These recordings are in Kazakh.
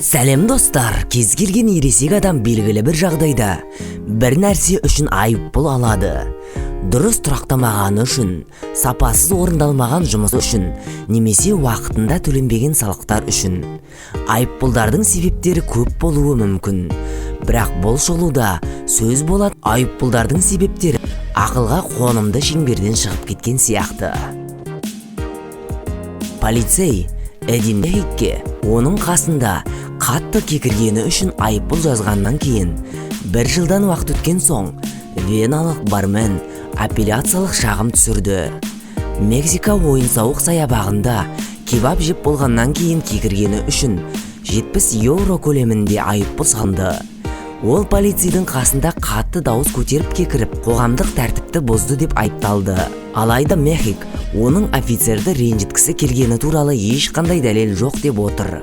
Сәлем достар, кез келген ересек адам белгілі бір жағдайда бір нәрсе үшін айыппұл алады. Дұрыс тұрақтамағаны үшін, сапасыз орындалмаған жұмыс үшін, немесе уақытында төленбеген салықтар үшін. Айыппұлдардың себептері көп болуы мүмкін. Бірақ бұл шолуда сөз болады айыппұлдардың себептері ақылға қонымды шеңберден шығып кеткен сияқты. Полицей Эдди Мерфиге оның қасында қатты кекіргені үшін айыппұл жазғаннан кейін, бір жылдан уақыт өткен соң, веналық бармен апелляциялық шағым түсірді. Мексика ойын-сауық саябағында кебаб жеп болғаннан кейін кекіргені үшін 70 еуро көлемінде айыппұл салынды. Ол полицейдің қасында қатты дауыс көтеріп кекіріп, қоғамдық тәртіпті бұзды деп айыпталды. Алайда Мерфи оның офицерді ренжіткісі келгені туралы ешқандай дәлел жоқ деп отыр.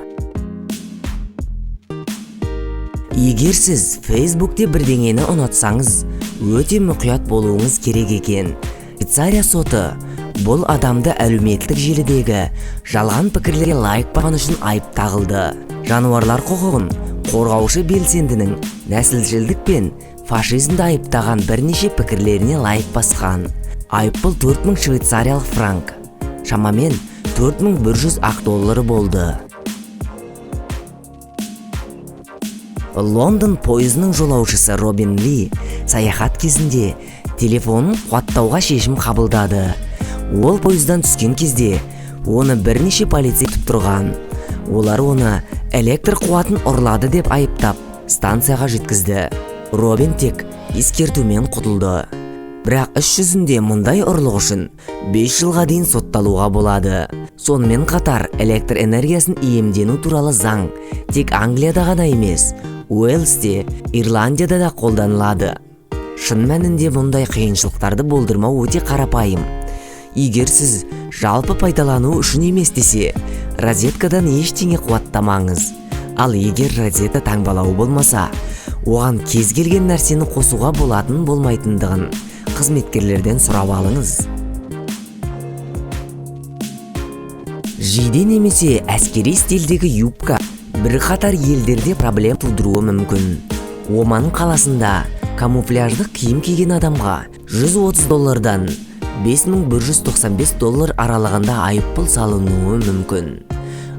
Егер сіз Фейсбукте бірдеңені ұнатсаңыз, өте мұқият болуыңыз керек екен. Швейцария соты бұл адамды әлеуметтік желідегі жалған пікірлерге лайк басқаны үшін айып тағылды. Жануарлар құқығын қорғаушы белсендінің нәсілшілдік пен фашизмді айыптаған бірнеше пікірлеріне лайк басқан. Айыппұл 4000 швейцариялық франк, шамамен 4100 ақ доллары болды. Лондон пойызының жолаушысы Робин Ли саяхат кезінде телефонын қуаттауға шешім қабылдады. Ол пойыздан түскен кезде оны бірнеше полицей күтіп тұрған. Олар оны электр қуатын ұрлады деп айыптап, станцияға жеткізді. Робин тек ескертумен құтылды. Бірақ іс жүзінде мұндай ұрлық үшін 5 жылға дейін сотталуға болады. Сонымен қатар электр энергиясын иемдену туралы заң тек Англияда ғана емес, Уэльсте, Ирландияда да қолданылады. Шын мәнінде мұндай қиыншылықтарды болдырмау өте қарапайым. Егер сіз жалпы пайдалану үшін емес десе, розеткадан ештеңе қуаттамаңыз. Ал егер розетка таңбалауы болмаса, оған кез келген нәрсені қосуға болатын болмайтындығын қызметкерлерден сұрап алыңыз. Жейде немесе әскери стилдегі юбка бір қатар елдерде проблем тудыруы мүмкін. Оман қаласында камуфляждық киім киген адамға $130 $5195 аралығында айыппұл салынуы мүмкін.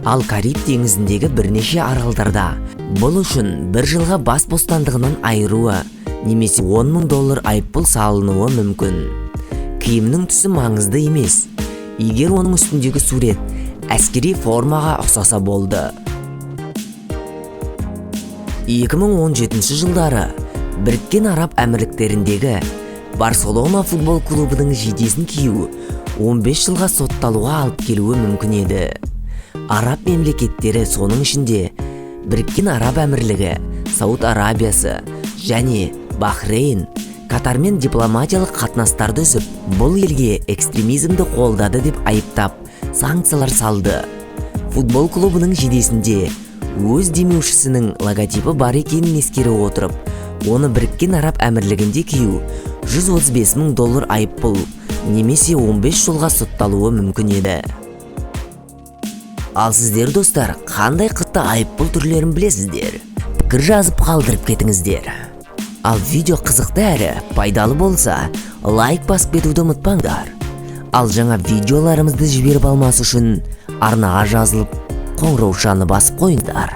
Ал Кариб теңізіндегі бірнеше аралдарда бұл үшін 1 жылға бас бостандығынан айыруы немесе $10,000 айыппұл салынуы мүмкін. Киімнің түсі маңызды емес, егер оның үстіндегі сурет әскери формаға ұқсаса болды. 2017 жылдары Біріккен Араб Әмірліктеріндегі Барселона футбол клубының жейдесін кию 15 жылға сотталуға алып келуі мүмкін еді. Араб мемлекеттері, соның ішінде Біріккен Араб Әмірлігі, Сауд Арабиясы және Бахрейн, Катармен дипломатиялық қатынастарды үзіп, бұл елге экстремизмді қолдады деп айыптап, санкциялар салды. Футбол клубының жейдесінде өз демеушісінің логотипі бар екенін ескере отырып, оны Біріккен Араб Әмірлігінде кию $135,000 айыппұл немесе 15 жылға сотталуы мүмкін еді. Ал сіздер достар, қандай қытты айыппұл түрлерін білесіздер? Пікір жазып қалдырып кетіңіздер. Ал видео қызықты әрі пайдалы болса, лайк басып кетуді ұмытпаңдар. Ал жаңа видеоларымызды жіберіп алмас үшін арнаға жазылып, қоңыраушаны басып қойыңдар.